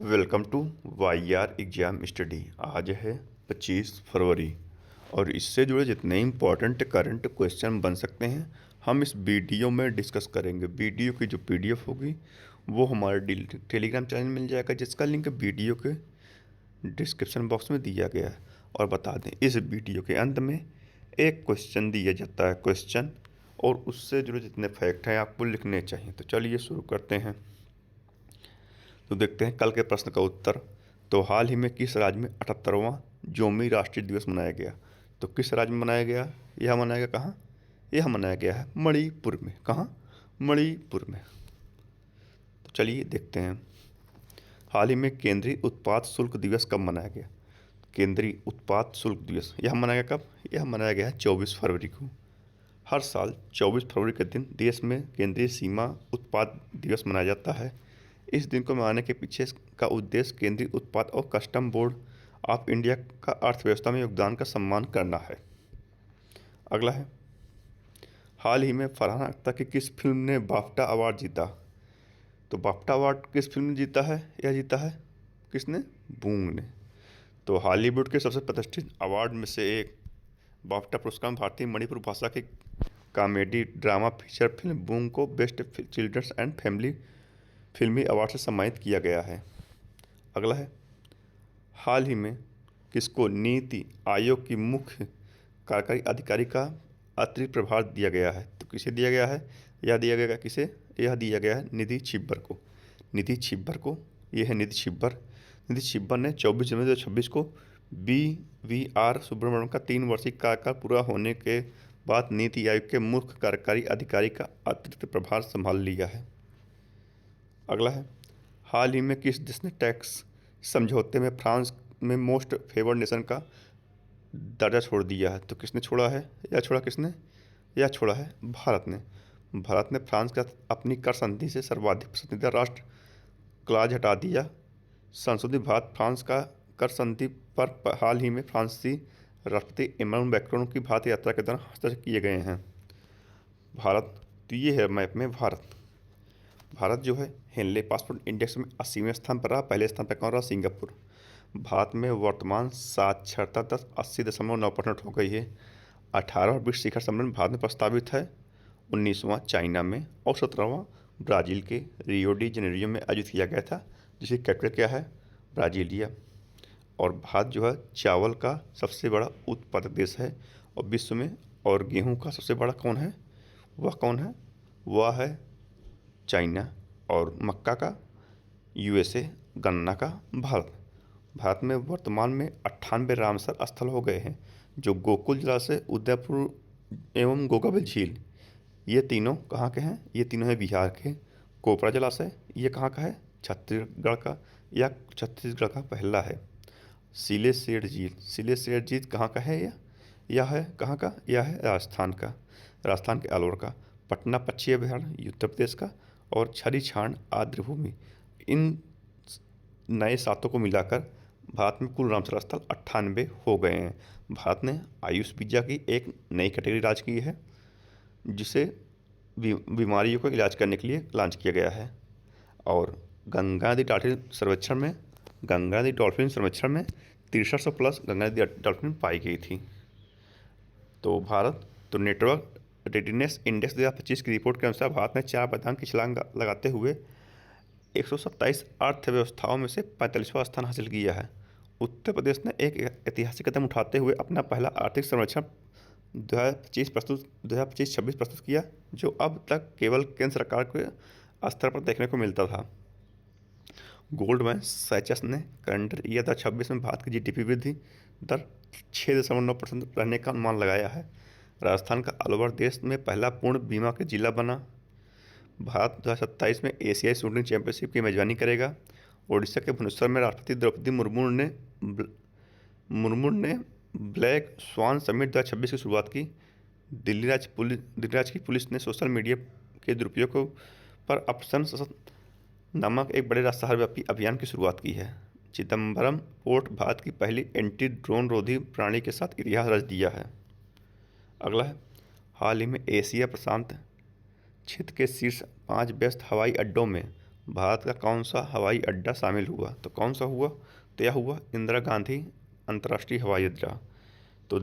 Welcome to Y R exam study. आज है 25 फरवरी और इससे जुड़े जितने इम्पोर्टेंट करंट क्वेश्चन बन सकते हैं हम इस वीडियो में डिस्कस करेंगे। वीडियो की जो पीडीएफ होगी वो हमारे टेलीग्राम चैनल में मिल जाएगा, जिसका लिंक वीडियो के डिस्क्रिप्शन बॉक्स में दिया गया है। और बता दें, इस वीडियो के अंत में एक क्वेश्चन दिया जाता है क्वेश्चन, और उससे जुड़े जितने फैक्ट हैं आपको लिखने चाहिए। तो चलिए शुरू करते हैं। तो देखते हैं कल के प्रश्न का उत्तर। तो हाल ही में किस राज्य में 78वां जोमी राष्ट्रीय दिवस मनाया गया? तो किस राज्य में मनाया गया? यह मनाया गया कहाँ? यह मनाया गया है मणिपुर में। कहाँ? मणिपुर में। तो चलिए देखते हैं, हाल ही में केंद्रीय उत्पाद शुल्क दिवस कब मनाया गया? केंद्रीय उत्पाद शुल्क दिवस यह मनाया गया कब? यह मनाया गया है 24 फरवरी को। हर साल 24 फरवरी के दिन देश में केंद्रीय सीमा उत्पाद दिवस मनाया जाता है। इस दिन को मनाने के पीछे का उद्देश्य केंद्रीय उत्पाद और कस्टम बोर्ड ऑफ इंडिया का अर्थव्यवस्था में योगदान का सम्मान करना है। अगला है, हाल ही में फरहान अख्तर की किस फिल्म ने बाफ्टा अवार्ड जीता? तो बाफ्टा अवार्ड किस फिल्म ने जीता है? यह जीता है किसने? बूंग ने। तो हॉलीवुड के सबसे प्रतिष्ठित अवार्ड में से एक बाफ्टा पुरस्कार भारतीय मणिपुर भाषा की comedy drama feature film Boong को बेस्ट चिल्ड्रंस एंड फैमिली फिल्मी अवार्ड से सम्मानित किया गया है। अगला है, हाल ही में किसको नीति आयोग की मुख्य कार्यकारी अधिकारी का अतिरिक्त प्रभार दिया गया है? तो किसे दिया गया है? यह दिया गया किसे? यह दिया गया है निधि छिब्बर को। निधि छिब्बर को, यह है निधि छिब्बर। निधि छिब्बर ने 24 जनवरी 2026 को BVR सुब्रमण्यम का 3 वर्षीय कार्यकाल पूरा होने के बाद नीति आयोग के मुख्य कार्यकारी अधिकारी का अतिरिक्त प्रभार संभाल लिया है। अगला है, हाल ही में किस देश ने टैक्स समझौते में फ्रांस में मोस्ट फेवर्ड नेशन का दर्जा छोड़ दिया है? तो किसने छोड़ा है? यह छोड़ा किसने? यह छोड़ा है भारत ने। भारत ने फ्रांस का अपनी कर संधि से सर्वाधिक पसंदीदा राष्ट्र क्लाज हटा दिया। संशोधित भारत फ्रांस का कर संधि पर हाल ही में फ्रांसीसी राष्ट्रपति इमैनुअल मैक्रोन की भारत यात्रा के दौरान हस्ताक्षर किए गए हैं। भारत, तो ये है मैप में भारत। भारत जो है हेनले पासपोर्ट इंडेक्स में 80वें स्थान पर रहा। पहले स्थान पर कौन रहा? सिंगापुर। भारत में वर्तमान साक्षरता दर 80.9% हो गई है। 18वां विश्व शिखर सम्मेलन भारत में प्रस्तावित है। 19वां चाइना में और 17वां ब्राज़ील के रियो डी जेनेरियो में आयोजित किया गया था, जिसकी कैपिटल क्या है? ब्राज़ीलिया। और भारत जो है चावल का सबसे बड़ा उत्पादक देश है और विश्व में। और गेहूं का सबसे बड़ा कौन है? वह कौन है? वह है चाइना। और मक्का का USA, गन्ना का भारत। भारत में वर्तमान में 98 रामसर स्थल हो गए हैं, जो गोकुल जिला से उदयपुर एवं गोगावल झील, ये तीनों कहाँ के हैं? ये तीनों हैं बिहार के। कोपरा जलाशय ये कहाँ का है? छत्तीसगढ़ का। यह छत्तीसगढ़ का पहला है। सिलेश्वर झील, सिलेश्वर झील कहाँ का है? यह है कहाँ का? यह है राजस्थान का, राजस्थान के अलवर का। पटना पक्षी अभयारण्य उत्तर प्रदेश का। और छरीछाण आर्द्र भूमि। इन नए सातों को मिलाकर भारत में कुल रामसर स्थल 98 हो गए हैं। भारत ने आयुष विद्या की एक नई कैटेगरी लॉन्च की है, जिसे बीमारियों का इलाज करने के लिए लॉन्च किया गया है। और गंगा नदी डॉल्फिन सर्वेक्षण में 6300 प्लस गंगा नदी डॉल्फिन पाई गई थी। तो भारत, तो नेटवर्क रेडिनेस इंडेक्स 2025 की रिपोर्ट के अनुसार भारत ने 4 बाधाओं की छलांग लगाते हुए 127 अर्थव्यवस्थाओं में से 45वां स्थान हासिल किया है। उत्तर प्रदेश ने एक ऐतिहासिक कदम उठाते हुए अपना पहला आर्थिक सर्वेक्षण 2025-26 प्रस्तुत किया, जो अब तक केवल केंद्र सरकार के स्तर पर देखने को मिलता था। गोल्डमैन सैचेस ने कैलेंडर ईयर 2026 में भारत की GDP वृद्धि दर 6.9% रहने का अनुमान लगाया है। राजस्थान का अलवर देश में पहला पूर्ण बीमा के जिला बना। भारत 2027 में एशियाई शूटिंग चैंपियनशिप की मेजबानी करेगा। ओडिशा के भुवनेश्वर में राष्ट्रपति द्रौपदी मुर्मू ने ब्लैक स्वान समिट 2026 की शुरुआत की। दिल्ली राज्य की पुलिस ने सोशल मीडिया के दुरुपयोग पर ऑपरेशन सशक्त नामक एक बड़े राष्ट्रव्यापी अभियान की शुरुआत की है। चिदम्बरम पोर्ट भारत की पहली एंटी ड्रोन रोधी प्रणाली के साथ इतिहास रच दिया है। अगला है, हाल ही में एशिया प्रशांत क्षेत्र के शीर्ष 5 व्यस्त हवाई अड्डों में भारत का कौन सा हवाई अड्डा शामिल हुआ? तो कौन सा हुआ? तो यह हुआ इंदिरा गांधी अंतर्राष्ट्रीय हवाई अड्डा। तो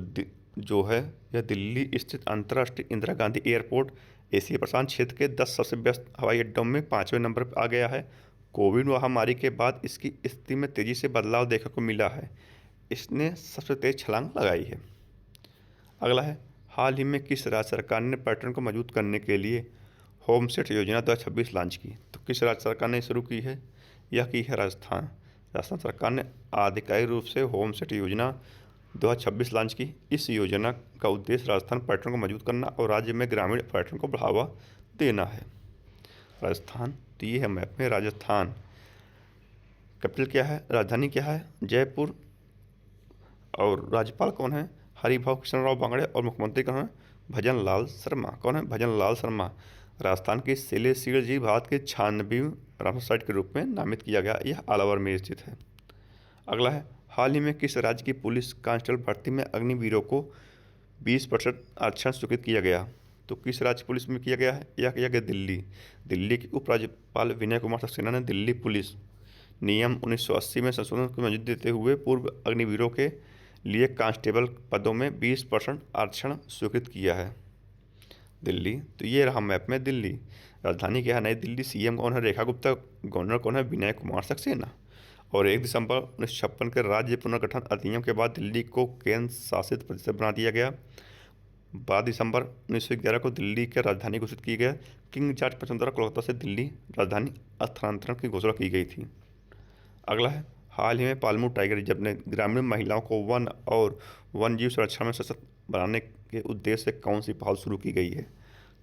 जो है यह दिल्ली स्थित अंतर्राष्ट्रीय इंदिरा गांधी एयरपोर्ट एशिया प्रशांत क्षेत्र के 10 सबसे व्यस्त हवाई अड्डों में 5वें नंबर पर आ गया है। कोविड महामारी के बाद इसकी स्थिति में तेजी से बदलाव देखने को मिला है। इसने सबसे तेज छलांग लगाई है। अगला है, हाल ही में किस राज्य सरकार ने पर्यटन को मजबूत करने के लिए होम सेट योजना 2026 लॉन्च की? तो किस राज्य सरकार ने शुरू की है? यह की है राजस्थान। राजस्थान सरकार ने आधिकारिक रूप से होम सेट योजना 2026 लॉन्च की। इस योजना का उद्देश्य राजस्थान पर्यटन को मजबूत करना और राज्य में ग्रामीण पर्यटन को बढ़ावा देना है। राजस्थान, तो ये है मैप में राजस्थान। कैपिटल क्या है? राजधानी क्या है? जयपुर। और राज्यपाल कौन है? हरिभाऊ कृष्णराव बांगड़े। और मुख्यमंत्री कौन है? भजन लाल शर्मा। कौन है? भजन लाल शर्मा। राजस्थान के सिलेसीड़ जी भारत के 96वीं रामसर साइट के रूप में नामित किया गया। यह आलावर में स्थित है। अगला है, हाल ही में किस राज्य की पुलिस कांस्टेबल भर्ती में अग्निवीरों को 20% आरक्षण स्वीकृत किया गया? तो किस राज्य पुलिस में किया गया है? यह किया गया दिल्ली। दिल्ली के उपराज्यपाल विनय कुमार सक्सेना ने दिल्ली पुलिस नियम 1980 में संशोधन को मंजूरी देते हुए पूर्व अग्निवीरों के लिए कांस्टेबल पदों में 20% आरक्षण स्वीकृत किया है। दिल्ली, तो ये रहा मैप में दिल्ली। राजधानी क्या है? नई दिल्ली। सीएम कौन है? रेखा गुप्ता। गवर्नर कौन है? विनय कुमार सक्सेना। और 1 दिसंबर 1956 के राज्य पुनर्गठन अधिनियम के बाद दिल्ली को केंद्र शासित प्रदेश बना दिया गया। 12 दिसंबर 1911 को दिल्ली की राजधानी घोषित की गया। किंग जॉर्ज प्रथम द्वारा कोलकाता से दिल्ली राजधानी स्थानांतरण की घोषणा की गई थी। अगला है, हाल ही में पालमू टाइगर रिजर्व ने ग्रामीण महिलाओं को वन और वन्यजीव संरक्षण में सशक्त बनाने के उद्देश्य से कौन सी पहल शुरू की गई है?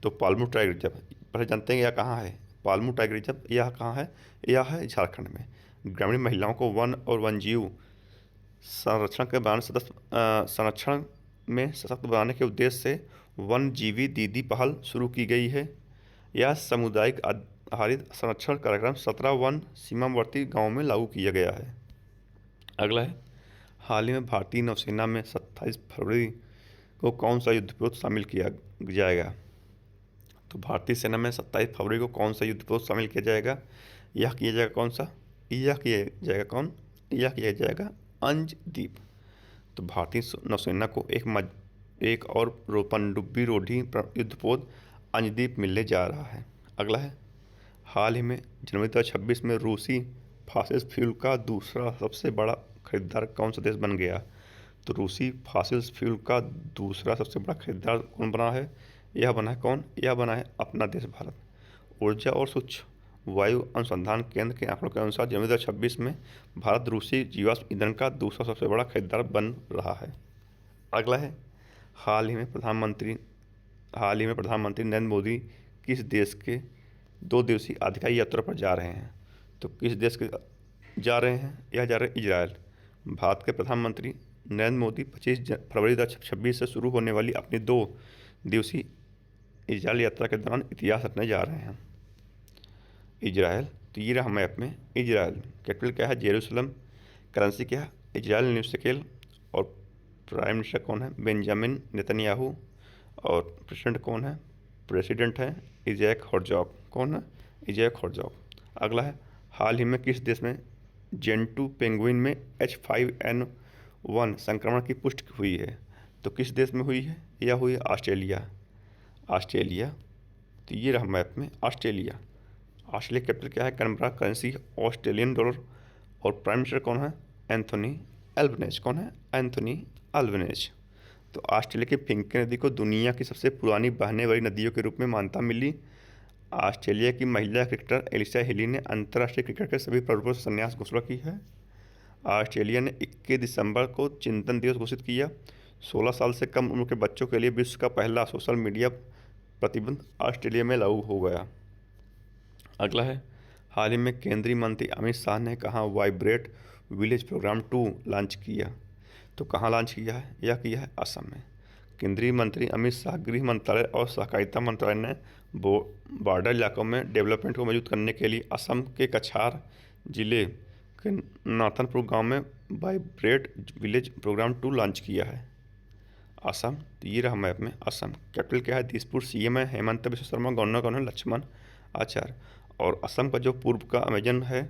तो पालमू टाइगर रिजर्व, पहले जानते हैं यह कहाँ है? पालमू टाइगर रिजर्व यह कहाँ है? यह है झारखंड में। ग्रामीण महिलाओं को वन और वन्यजीव संरक्षण में सशक्त बनाने के उद्देश्य से वनजीवी दीदी पहल शुरू की गई है। यह सामुदायिक आधारित संरक्षण कार्यक्रम 17 वन सीमावर्ती गांवों में लागू किया गया है। अगला है, हाल ही में भारतीय नौसेना में 27 फरवरी को कौन सा युद्धपोत शामिल किया जाएगा? तो भारतीय सेना में 27 फरवरी को कौन सा युद्धपोत शामिल किया जाएगा? यह किया जाएगा कौन सा? यह किया जाएगा कौन? यह किया जाएगा अंजदीप। तो भारतीय नौसेना को एक और पनडुब्बी रोधी युद्धपोत अंजदीप मिलने जा रहा है। अगला है, हाल ही में जनवरी 2026 में रूसी फासिस्ट फ्यूल का दूसरा सबसे बड़ा खरीदार कौन सा देश बन गया? तो रूसी फासिस्ट फ्यूल का दूसरा सबसे बड़ा खरीदार कौन बना है? यह बना है कौन? यह बना है अपना देश भारत। ऊर्जा और सूक्ष्म वायु अनुसंधान केंद्र के आंकड़ों के अनुसार जनवरी 2026 में भारत रूसी जीवाश्म ईंधन का दूसरा सबसे बड़ा खरीदार बन रहा है। अगला है, हाल ही में प्रधानमंत्री नरेंद्र मोदी किस देश के 2 दिवसीय आधिकारिक यात्रा पर जा रहे हैं? तो किस देश के जा रहे हैं? यह जा रहे हैं इजरायल। भारत के प्रधानमंत्री नरेंद्र मोदी 25 फरवरी 2026 से शुरू होने वाली अपनी 2 दिवसीय इजरायल यात्रा के दौरान इतिहास रचने जा रहे हैं। इजरायल, तो ये रहा मैप में इजरायल। कैपिटल क्या है? जेरूसलम। करेंसी क्या है? Israel new shekel. और प्राइम मिनिस्टर कौन है? Benjamin Netanyahu. और प्रेसिडेंट कौन है? प्रेसिडेंट है इज़ैक हर्जॉग। कौन है? इज़ैक हर्जॉग। अगला है, हाल ही में किस देश में जेंटू पेंगुइन में H5N1 संक्रमण की पुष्टि हुई है? तो किस देश में हुई है? यह हुई है ऑस्ट्रेलिया। ऑस्ट्रेलिया, तो ये रहा मैप में ऑस्ट्रेलिया। ऑस्ट्रेलिया कैपिटल क्या है? कैनबरा। Currency Australian dollar. और प्राइम मिनिस्टर कौन है? एंथोनी एल्बनेज। कौन है? एंथोनी एल्बनेज। तो ऑस्ट्रेलिया की फिंके नदी को दुनिया की सबसे पुरानी बहने वाली नदियों के रूप में मान्यता मिली। ऑस्ट्रेलिया की महिला क्रिकेटर एलिसा हिली ने अंतर्राष्ट्रीय क्रिकेट के सभी प्रारूपों से संन्यास घोषणा की है। ऑस्ट्रेलिया ने 21 दिसंबर को चिंतन दिवस घोषित किया। 16 साल से कम उम्र के बच्चों के लिए विश्व का पहला सोशल मीडिया प्रतिबंध ऑस्ट्रेलिया में लागू हो गया। अगला है, हाल ही में केंद्रीय मंत्री अमित शाह ने कहा वाइब्रेट विलेज प्रोग्राम 2 लॉन्च किया? तो कहाँ लॉन्च किया है? यह किया है असम में। केंद्रीय मंत्री अमित शाह गृह मंत्रालय और सहकारिता मंत्रालय ने बॉर्डर इलाकों में डेवलपमेंट को मजबूत करने के लिए असम के कछार जिले के नाथनपुर गांव में वाइब्रेट विलेज प्रोग्राम 2 लॉन्च किया है। असम, तो ये रहा मैप में असम। कैपिटल क्या है? दिसपुर। सीएम है हेमंत बिश्व शर्मा। गवर्नर कौन है? लक्ष्मण आचार्य। और असम का जो पूर्व का अमेजन है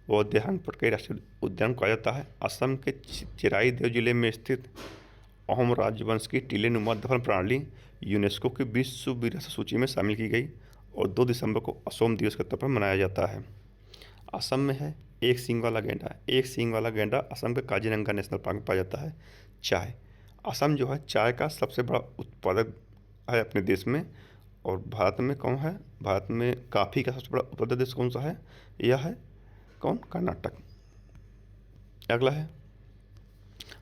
वो देहान पटकाई राष्ट्रीय उद्यान कहा जाता है। असम के चिराई देव जिले में स्थित अहोम राजवंश की टीले-नुमा दफन प्रणाली यूनेस्को की विश्व विरासत सूची में शामिल की गई और 2 दिसंबर को असोम दिवस के तौर पर मनाया जाता है। असम में है एक सींग वाला गैंडा। एक सींग वाला गैंडा असम के काजीरंगा नेशनल पार्क में पाया जाता है। चाय, असम जो है चाय का सबसे बड़ा उत्पादक है अपने देश में। और भारत में कौन है? भारत में कॉफ़ी का सबसे बड़ा उत्पादक देश कौन सा है? यह है कौन? कर्नाटक। अगला है,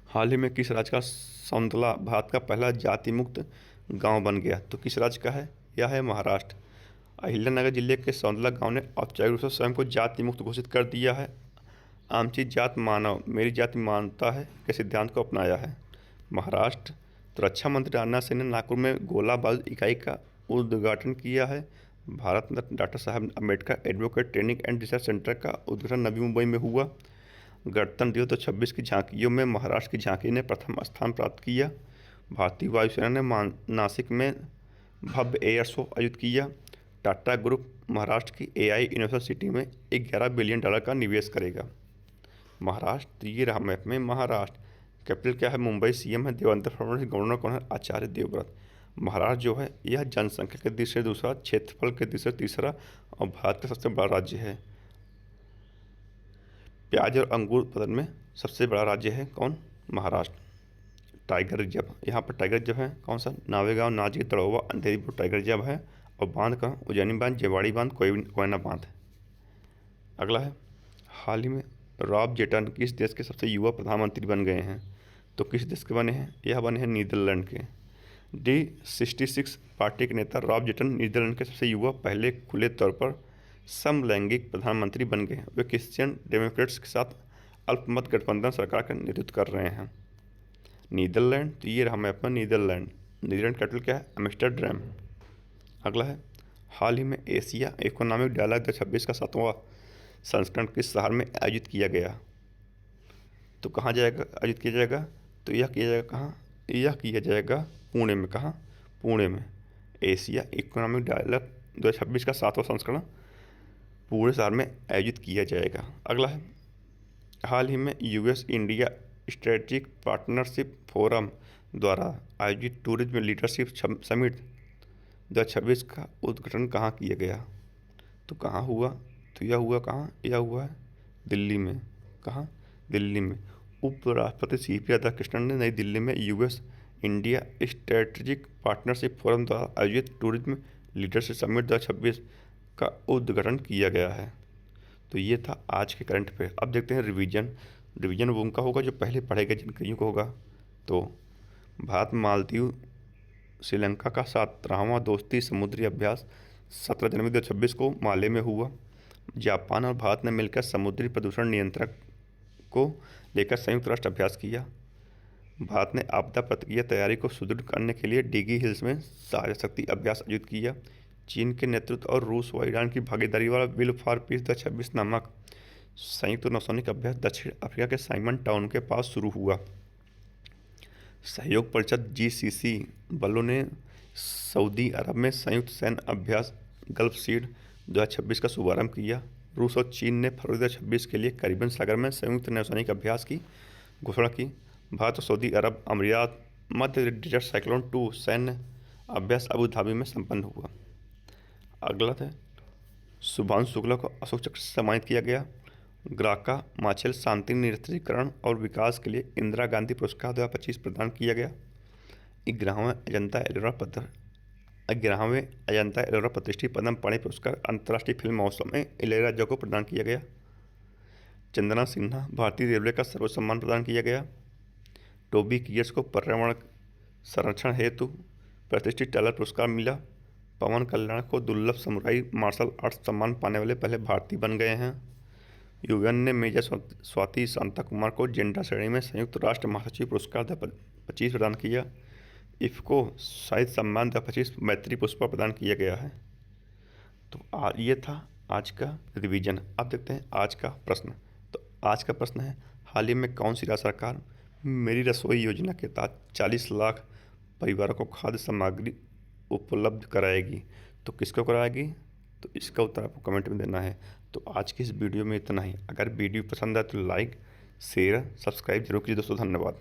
हाल ही में किस राज्य का सौंदला भारत का पहला जाति मुक्त गांव बन गया? तो किस राज्य का है? यह है महाराष्ट्र। अहिल्यानगर जिले के सौंदला गांव ने औपचारिक रूप से स्वयं को जाति मुक्त घोषित कर दिया है। आमची जात मानव मेरी जाति मानता है के सिद्धांत को अपनाया है। महाराष्ट्र। तो रक्षा मंत्री राजनाथ सिंह ने नागपुर में गोला बारूद इकाई का उद्घाटन किया है। Bharat Ratna doctor Saheb Ambedkar advocate training and research centre का उद्घाटन नवी मुंबई में हुआ। गणतंत्र दिवस 2026 की झांकियों में महाराष्ट्र की झांकी ने प्रथम स्थान प्राप्त किया। भारतीय वायुसेना ने नासिक में भव्य एयर शो आयोजित किया। टाटा ग्रुप महाराष्ट्र की एआई इनोवेशन सिटी में $11 बिलियन का निवेश करेगा। महाराष्ट्र, तो ये रहा मैप में महाराष्ट्र। कैपिटल क्या है? मुंबई। सीएम है देवेंद्र फडणवीस। गवर्नर कौन है? आचार्य देवव्रत। महाराष्ट्र जो है यह जनसंख्या के दृष्टि से दूसरा, क्षेत्रफल के दृष्टि से तीसरा और भारत का सबसे बड़ा राज्य है। प्याज और अंगूर उत्पादन में सबसे बड़ा राज्य है कौन? महाराष्ट्र। टाइगर रिजर्व, यहाँ पर टाइगर रिजर्व है कौन सा? नावेगांव, नाजिक, तड़ोवा, अंधेरीपुर टाइगर रिजर्व है। और बांध का उज्जैनी बांध, जेवाड़ी बांध, कोयना बांध। अगला है, हाल ही में रॉब जेटन किस देश के सबसे युवा प्रधानमंत्री बन गए हैं? तो किस देश के बने हैं? यह बने हैं नीदरलैंड के। D66 पार्टी के नेता रॉब जेटन नीदरलैंड के सबसे युवा पहले खुले तौर पर समलैंगिक प्रधानमंत्री बन गए। वे क्रिश्चियन डेमोक्रेट्स के साथ अल्पमत गठबंधन सरकार का नेतृत्व कर रहे हैं। नीदरलैंड, तो ये रहा मैप में नीदरलैंड। नीदरलैंड कैपिटल क्या है? एम्स्टर्डम। अगला है, हाल ही में एशिया इकोनॉमिक डायलॉग 2026 का 7वां संस्करण किस शहर में आयोजित किया गया? तो कहाँ जाएगा आयोजित किया जाएगा? तो यह किया जाएगा कहाँ? यह किया जाएगा पुणे में। कहाँ? पुणे में। एशिया इकोनॉमिक डायलॉग 2026 का 7वां संस्करण पुणे शहर में आयोजित किया जाएगा। अगला है, हाल ही में US India strategic partnership forum द्वारा आयोजित टूरिज्म लीडरशिप समिट 2026 का उद्घाटन कहाँ किया गया? तो कहाँ हुआ? तो यह हुआ कहाँ? यह हुआ है दिल्ली में। कहाँ? दिल्ली में। उपराष्ट्रपति सीपी राधाकृष्णन ने नई दिल्ली में US India strategic partnership forum द्वारा आयोजित टूरिज्म लीडरशिप समिट 2026 का उद्घाटन किया गया है। तो ये था आज के करंट अफेयर। अब देखते हैं रिवीजन वो उनका होगा जो पहले पढ़े गए जानकारियों को होगा। तो भारत मालदीव श्रीलंका का 17वां दोस्ती समुद्री अभ्यास 17 जनवरी 2026 को माले में हुआ। जापान और भारत ने मिलकर समुद्री प्रदूषण नियंत्रण को लेकर संयुक्त राष्ट्र अभ्यास किया। भारत ने आपदा प्रतिक्रिया तैयारी को सुदृढ़ करने के लिए डिगी हिल्स में सहायता शक्ति अभ्यास आयोजित किया। चीन के नेतृत्व और रूस व ईरान की भागीदारी वाला विल फॉर पीस 2026 नामक संयुक्त नौसैनिक अभ्यास दक्षिण अफ्रीका के साइमन टाउन के पास शुरू हुआ। सहयोग परिषद GCC बलों ने सऊदी अरब में संयुक्त सैन्य अभ्यास गल्फ सीड 2026 का शुभारंभ किया। रूस और चीन ने फरवरी 2026 के लिए कैरिबियन सागर में संयुक्त नौसैनिक अभ्यास की घोषणा की। भारत और सऊदी अरब अमीरात मध्य डेजर्ट साइक्लोन 2 सैन्य अभ्यास अबू धाबी में संपन्न हुआ। अगला है, शुभांशु शुक्ला को अशोक चक्र से सम्मानित किया गया। ग्राका माछेल शांति निरस्त्रीकरण और विकास के लिए इंदिरा गांधी पुरस्कार 2025 प्रदान किया गया। 11वें अजंता एलोरा प्रतिष्ठित पद्म पाणि पुरस्कार अंतर्राष्ट्रीय फिल्म महोत्सव में इलैयाराजा को प्रदान किया गया। चंदना सिन्हा भारतीय रेलवे का सर्वोच्च सम्मान प्रदान किया गया। टोबी कियर्स को पर्यावरण संरक्षण हेतु प्रतिष्ठित टाइलर पुरस्कार मिला। पवन कल्याण को दुर्लभ समुराई मार्शल आर्ट्स सम्मान पाने वाले पहले भारतीय बन गए हैं। यूएन ने मेजर स्वाति शांता कुमार को जेंडर श्रेणी में संयुक्त राष्ट्र महासचिव पुरस्कार 2025 प्रदान किया। इफ़को साहित्य सम्मान 2025 मैत्री पुष्पा प्रदान किया गया है। तो ये था आज का रिवीजन। अब देखते हैं आज का प्रश्न। तो आज का प्रश्न है, हाल ही में कौन सी राज्य सरकार मेरी रसोई योजना के तहत 40 लाख परिवारों को खाद्य सामग्री उपलब्ध कराएगी? तो किसको कराएगी? तो इसका उत्तर आपको कमेंट में देना है। तो आज की इस वीडियो में इतना ही। अगर वीडियो पसंद आए तो लाइक, शेयर, सब्सक्राइब जरूर कीजिए दोस्तों। धन्यवाद।